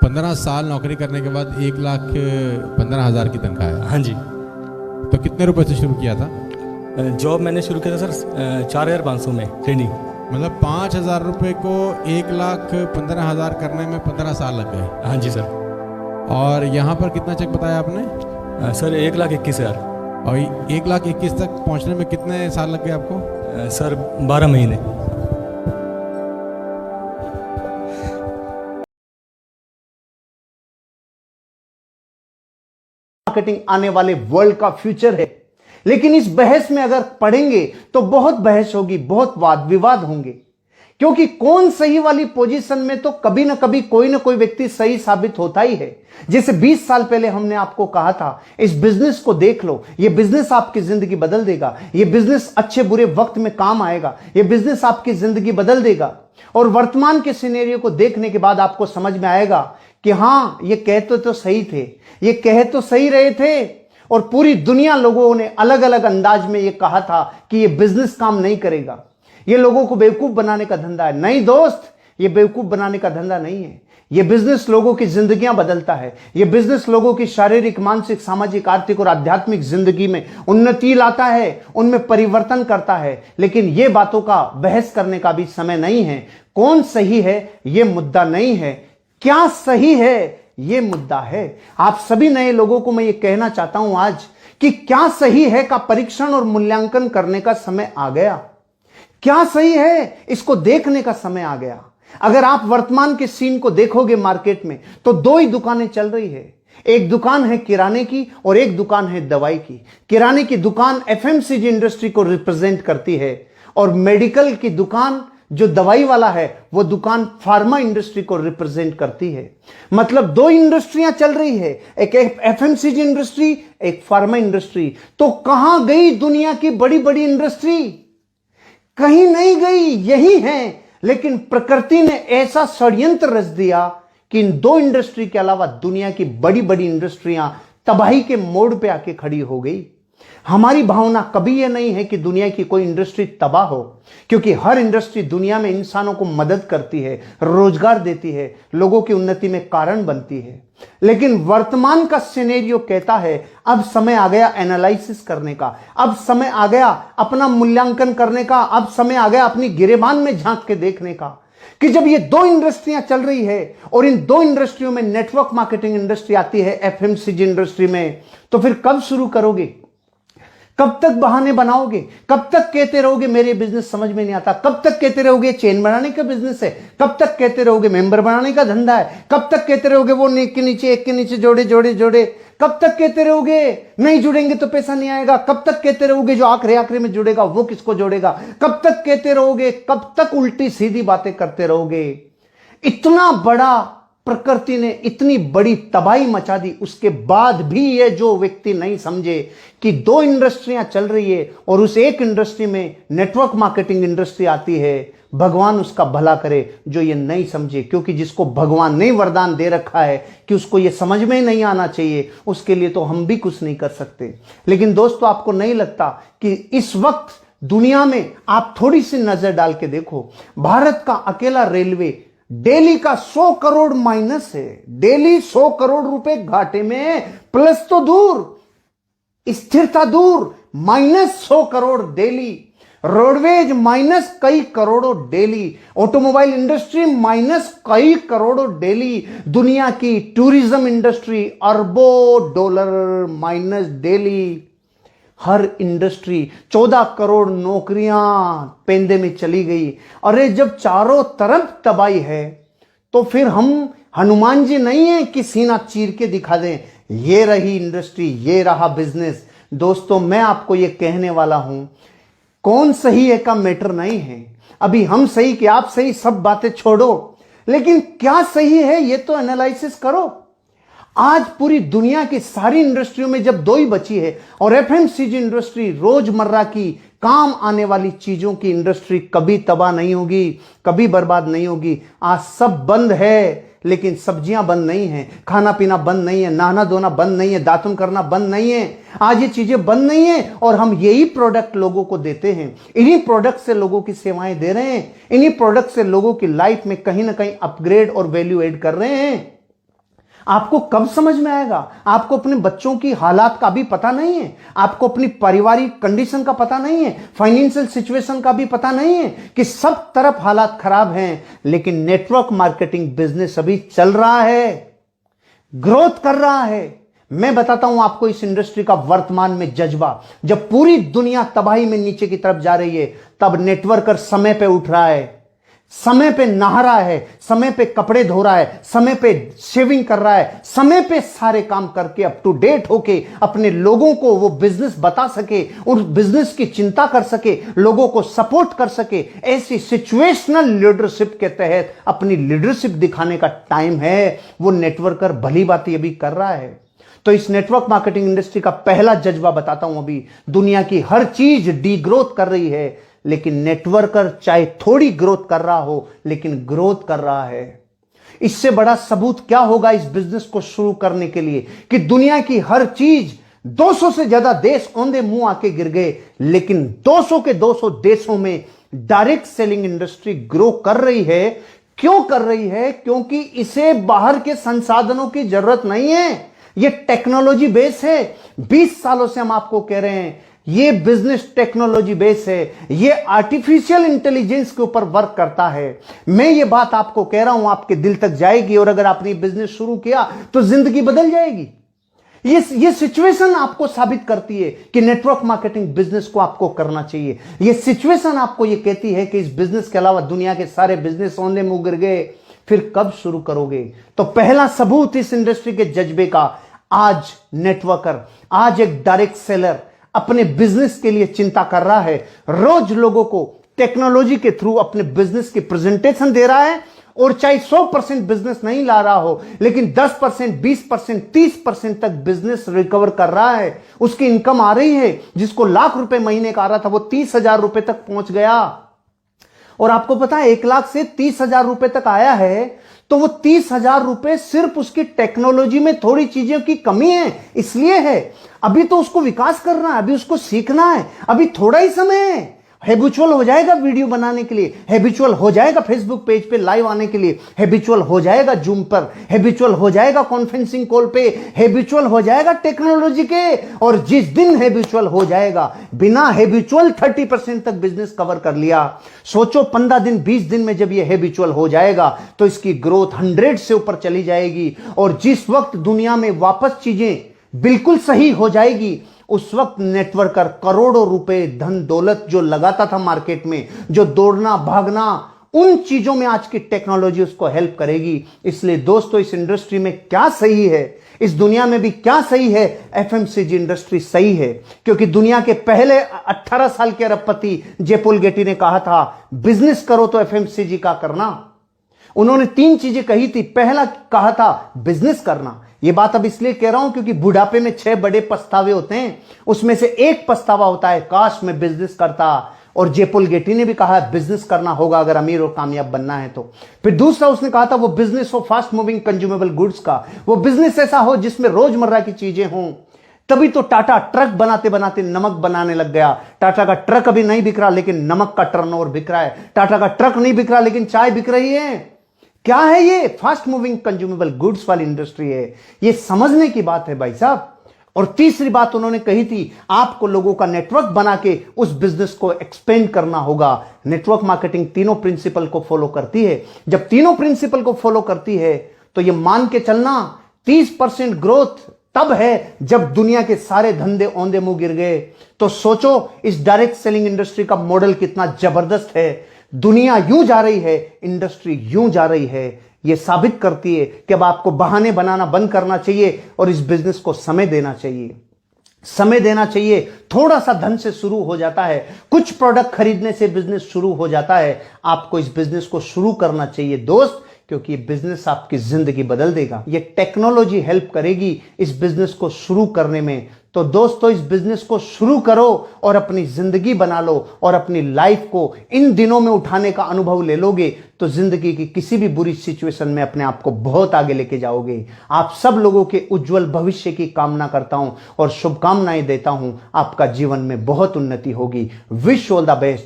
15 साल नौकरी करने के बाद 1,15,000 की तनख्वाह है। हाँ जी। तो कितने रुपए से शुरू किया था? जॉब मैंने शुरू किया था सर 4,500 में ट्रेनिंग। मतलब 5,000 रुपये को 1,15,000 करने में 15 साल लग गए। हाँ जी सर। और यहाँ पर कितना चेक बताया आपने? सर 1,21,000। और 1,21,000 तक पहुँचने में कितने साल लग गए आपको? सर 12 महीने। मार्केटिंग आने वाले वर्ल्ड का फ्यूचर है, लेकिन इस बहस में अगर पढ़ेंगे तो बहुत बहस होगी, बहुत वाद विवाद होंगे, क्योंकि कौन सही वाली पोजीशन में तो कभी ना कभी कोई ना कोई व्यक्ति सही साबित होता ही है। जैसे 20 साल पहले हमने आपको कहा था इस बिजनेस को देख लो, ये बिजनेस आपकी जिंदगी बदल देगा, ये बिजनेस अच्छे बुरे वक्त में काम आएगा, ये बिजनेस आपकी जिंदगी बदल देगा। और वर्तमान के सिनेरियो को देखने के बाद आपको समझ में आएगा कि हां, ये कहते तो सही थे, ये कह तो सही रहे थे, और पूरी दुनिया लोगों ने अलग अलग अंदाज में ये कहा था कि ये बिजनेस काम नहीं करेगा, ये लोगों को बेवकूफ बनाने का धंधा है। नहीं दोस्त, ये बेवकूफ बनाने का धंधा नहीं है। ये बिजनेस लोगों की जिंदगियां बदलता है। ये बिजनेस लोगों की शारीरिक, मानसिक, सामाजिक, आर्थिक और आध्यात्मिक जिंदगी में उन्नति लाता है, उनमें परिवर्तन करता है। लेकिन ये बातों का बहस करने का भी समय नहीं है। कौन सही है ये मुद्दा नहीं है, क्या सही है ये मुद्दा है। आप सभी नए लोगों को मैं ये कहना चाहता हूं आज कि क्या सही है का परीक्षण और मूल्यांकन करने का समय आ गया। क्या सही है इसको देखने का समय आ गया। अगर आप वर्तमान के सीन को देखोगे मार्केट में तो दो ही दुकानें चल रही है। एक दुकान है किराने की और एक दुकान है दवाई की। किराने की दुकान एफएमसीजी इंडस्ट्री को रिप्रेजेंट करती है और मेडिकल की दुकान जो दवाई वाला है वो दुकान फार्मा इंडस्ट्री को रिप्रेजेंट करती है। मतलब दो इंडस्ट्रियां चल रही है, एक एफएमसीजी इंडस्ट्री, एक फार्मा इंडस्ट्री। तो कहां गई दुनिया की बड़ी बड़ी इंडस्ट्री? कहीं नहीं गई, यही है। लेकिन प्रकृति ने ऐसा षड्यंत्र रच दिया कि इन दो इंडस्ट्री के अलावा दुनिया की बड़ी बड़ी इंडस्ट्रियां तबाही के मोड़ पे आके खड़ी हो गई। हमारी भावना कभी यह नहीं है कि दुनिया की कोई इंडस्ट्री तबाह हो, क्योंकि हर इंडस्ट्री दुनिया में इंसानों को मदद करती है, रोजगार देती है, लोगों की उन्नति में कारण बनती है। लेकिन वर्तमान का सिनेरियो कहता है अब समय आ गया एनालिसिस करने का, अब समय आ गया अपना मूल्यांकन करने का, अब समय आ गया अपनी गिरेबान में झांक के देखने का कि जब ये दो इंडस्ट्रियां चल रही है और इन दो इंडस्ट्रियों में नेटवर्क मार्केटिंग इंडस्ट्री आती है एफएमसीजी इंडस्ट्री में, तो फिर कब शुरू करोगे? कब तक बहाने बनाओगे? कब तक कहते रहोगे मेरे बिजनेस समझ में नहीं आता? कब तक कहते रहोगे चेन बनाने का बिजनेस है? कब तक कहते रहोगे मेंबर बनाने का धंधा है? कब तक कहते रहोगे वो एक के नीचे जोड़े जोड़े जोड़े? कब तक कहते रहोगे नहीं जुड़ेंगे तो पैसा नहीं आएगा? कब तक कहते रहोगे जो आखिरी आखिरी में जुड़ेगा वो किसको जोड़ेगा? कब तक कहते रहोगे? कब तक उल्टी सीधी बातें करते रहोगे? इतना बड़ा प्रकृति ने इतनी बड़ी तबाही मचा दी, उसके बाद भी ये जो व्यक्ति नहीं समझे कि दो इंडस्ट्रियां चल रही है और उस एक इंडस्ट्री में नेटवर्क मार्केटिंग इंडस्ट्री आती है, भगवान उसका भला करे जो ये नहीं समझे। क्योंकि जिसको भगवान ने वरदान दे रखा है कि उसको ये समझ में नहीं आना चाहिए, उसके लिए तो हम भी कुछ नहीं कर सकते। लेकिन दोस्तों, आपको नहीं लगता कि इस वक्त दुनिया में आप थोड़ी सी नजर डाल के देखो, भारत का अकेला रेलवे डेली का 100 करोड़ माइनस है। डेली 100 करोड़ रुपए घाटे में, प्लस तो दूर, स्थिरता दूर, minus 100 crore daily. Roadways minus कई करोड़ों डेली। ऑटोमोबाइल इंडस्ट्री माइनस कई करोड़ों डेली। दुनिया की टूरिज्म इंडस्ट्री अरबों डॉलर माइनस डेली। हर इंडस्ट्री 14 करोड़ नौकरियां पेंदे में चली गई। अरे जब चारों तरफ तबाही है तो फिर हम हनुमान जी नहीं है कि सीना चीर के दिखा दें ये रही इंडस्ट्री, ये रहा बिजनेस। दोस्तों, मैं आपको ये कहने वाला हूं, कौन सही है का मैटर नहीं है। अभी हम सही कि आप सही, सब बातें छोड़ो, लेकिन क्या सही है ये तो एनालिसिस करो। आज पूरी दुनिया की सारी इंडस्ट्रियों में जब दो ही बची है और एफएमसीजी इंडस्ट्री रोजमर्रा की काम आने वाली चीजों की इंडस्ट्री कभी तबाह नहीं होगी, कभी बर्बाद नहीं होगी। आज सब बंद है, लेकिन सब्जियां बंद नहीं है, खाना पीना बंद नहीं है, नहाना धोना बंद नहीं है, दातुन करना बंद नहीं है। आज ये चीजें बंद नहीं है और हम यही प्रोडक्ट लोगों को देते हैं। इन्हीं प्रोडक्ट से लोगों की सेवाएं दे रहे हैं। इन्हीं प्रोडक्ट से लोगों की लाइफ में कहीं ना कहीं अपग्रेड और वैल्यू एड कर रहे हैं। आपको कब समझ में आएगा? आपको अपने बच्चों की हालात का भी पता नहीं है, आपको अपनी पारिवारिक कंडीशन का पता नहीं है, फाइनेंशियल सिचुएशन का भी पता नहीं है कि सब तरफ हालात खराब हैं, लेकिन नेटवर्क मार्केटिंग बिजनेस अभी चल रहा है, ग्रोथ कर रहा है। मैं बताता हूं आपको इस इंडस्ट्री का वर्तमान में जज्बा। जब पूरी दुनिया तबाही में नीचे की तरफ जा रही है, तब नेटवर्कर समय पे उठ रहा है, समय पे नहा रहा है, समय पे कपड़े धो रहा है, समय पे शेविंग कर रहा है, समय पे सारे काम करके अप टू डेट होके अपने लोगों को वो बिजनेस बता सके, उस बिजनेस की चिंता कर सके, लोगों को सपोर्ट कर सके। ऐसी सिचुएशनल लीडरशिप के तहत अपनी लीडरशिप दिखाने का टाइम है। वो नेटवर्कर भली बात अभी कर रहा है। तो इस नेटवर्क मार्केटिंग इंडस्ट्री का पहला जज्बा बताता हूं। अभी दुनिया की हर चीज डी ग्रोथ कर रही है, लेकिन नेटवर्कर चाहे थोड़ी ग्रोथ कर रहा हो, लेकिन ग्रोथ कर रहा है। इससे बड़ा सबूत क्या होगा इस बिजनेस को शुरू करने के लिए कि दुनिया की हर चीज 200 से ज्यादा देश औंधे मुंह आके गिर गए, लेकिन 200 के 200 देशों में डायरेक्ट सेलिंग इंडस्ट्री ग्रो कर रही है। क्यों कर रही है? क्योंकि इसे बाहर के संसाधनों की जरूरत नहीं है। ये टेक्नोलॉजी बेस है। 20 सालों से हम आपको कह रहे हैं ये बिजनेस टेक्नोलॉजी बेस है, ये आर्टिफिशियल इंटेलिजेंस के ऊपर वर्क करता है। मैं ये बात आपको कह रहा हूं, आपके दिल तक जाएगी, और अगर आपने बिजनेस शुरू किया तो जिंदगी बदल जाएगी। ये सिचुएशन आपको साबित करती है कि नेटवर्क मार्केटिंग बिजनेस को आपको करना चाहिए। ये सिचुएशन आपको ये कहती है कि इस बिजनेस के अलावा दुनिया के सारे बिजनेस औंधे मुंह गिर गए, फिर कब शुरू करोगे? तो पहला सबूत इस इंडस्ट्री के जज्बे का, आज नेटवर्कर, आज एक डायरेक्ट सेलर अपने बिजनेस के लिए चिंता कर रहा है, रोज लोगों को टेक्नोलॉजी के थ्रू अपने बिजनेस की प्रेजेंटेशन दे रहा है, और चाहे 100% बिजनेस नहीं ला रहा हो, लेकिन 10%, 20%, 30% तक बिजनेस रिकवर कर रहा है। उसकी इनकम आ रही है, जिसको लाख रुपए महीने का आ रहा था वो 30,000 रुपए तक पहुंच गया। और आपको पता है 1 लाख से 30,000 रुपए तक आया है, तो वो 30,000 रुपए सिर्फ उसकी टेक्नोलॉजी में थोड़ी चीजों की कमी है, इसलिए है। अभी तो उसको विकास करना है, अभी उसको सीखना है, अभी थोड़ा ही समय है। हैबिचुअल हो जाएगा वीडियो बनाने के लिए, हैबिचुअल हो जाएगा फेसबुक पेज पे लाइव आने के लिए, हैबिचुअल हो जाएगा जूम पर, हैबिचुअल हो जाएगा कॉन्फ्रेंसिंग कॉल पे, हैबिचुअल हो जाएगा टेक्नोलॉजी के। और जिस दिन हैबिचुअल हो जाएगा, बिना हैबिचुअल 30% तक बिजनेस कवर कर लिया। सोचो 15 दिन 20 दिन में जब ये हैबिचुअल हो जाएगा तो इसकी ग्रोथ 100 से ऊपर चली जाएगी। और जिस वक्त दुनिया में वापस चीजें बिल्कुल सही हो जाएगी, उस वक्त नेटवर्कर करोड़ों रुपए धन दौलत जो लगाता था मार्केट में, जो दौड़ना भागना, उन चीजों में आज की टेक्नोलॉजी उसको हेल्प करेगी। इसलिए दोस्तों, इस इंडस्ट्री में क्या सही है, इस दुनिया में भी क्या सही है, एफएमसीजी इंडस्ट्री सही है। क्योंकि दुनिया के पहले 18 साल के अरबपति जे पॉल गेटी ने कहा था, बिजनेस करो तो एफएमसीजी का करना। उन्होंने 3 चीजें कही थी। पहला कहा था बिजनेस करना। ये बात अब इसलिए कह रहा हूं क्योंकि बुढ़ापे में 6 बड़े पछतावे होते हैं, उसमें से एक पछतावा होता है काश मैं बिजनेस करता। और जे पॉल गेटी ने भी कहा बिजनेस करना होगा अगर अमीर और कामयाब बनना है तो। फिर दूसरा उसने कहा था वो बिजनेस हो फास्ट मूविंग कंज्यूमेबल गुड्स का, वो बिजनेस ऐसा हो जिसमें रोजमर्रा की चीजें हों। तभी तो टाटा ट्रक बनाते बनाते नमक बनाने लग गया। टाटा का ट्रक अभी नहीं बिक रहा, लेकिन नमक का टर्नओवर बिक रहा है। टाटा का ट्रक नहीं बिक रहा, लेकिन चाय बिक रही है। क्या है ये? फास्ट मूविंग कंज्यूमेबल गुड्स वाली इंडस्ट्री है। ये समझने की बात है भाई साहब। और तीसरी बात उन्होंने कही थी, आपको लोगों का नेटवर्क बना के उस बिजनेस को एक्सपेंड करना होगा। नेटवर्क मार्केटिंग तीनों प्रिंसिपल को फॉलो करती है। जब तीनों प्रिंसिपल को फॉलो करती है तो ये मान के चलना 30% ग्रोथ तब है जब दुनिया के सारे धंधे औंधे मुंह गिर गए। तो सोचो इस डायरेक्ट सेलिंग इंडस्ट्री का मॉडल कितना जबरदस्त है। दुनिया यूं जा रही है, इंडस्ट्री यूं जा रही है। यह साबित करती है कि अब आपको बहाने बनाना बंद करना चाहिए और इस बिजनेस को समय देना चाहिए। समय देना चाहिए। थोड़ा सा धन से शुरू हो जाता है, कुछ प्रोडक्ट खरीदने से बिजनेस शुरू हो जाता है। आपको इस बिजनेस को शुरू करना चाहिए दोस्त, क्योंकि ये बिजनेस आपकी जिंदगी बदल देगा। ये टेक्नोलॉजी हेल्प करेगी इस बिजनेस को शुरू करने में। तो दोस्तों, इस बिजनेस को शुरू करो और अपनी जिंदगी बना लो, और अपनी लाइफ को इन दिनों में उठाने का अनुभव ले लोगे तो जिंदगी की किसी भी बुरी सिचुएशन में अपने आप को बहुत आगे लेके जाओगे। आप सब लोगों के उज्जवल भविष्य की कामना करता हूं और शुभकामनाएं देता हूं। आपका जीवन में बहुत उन्नति होगी। Wish all the best.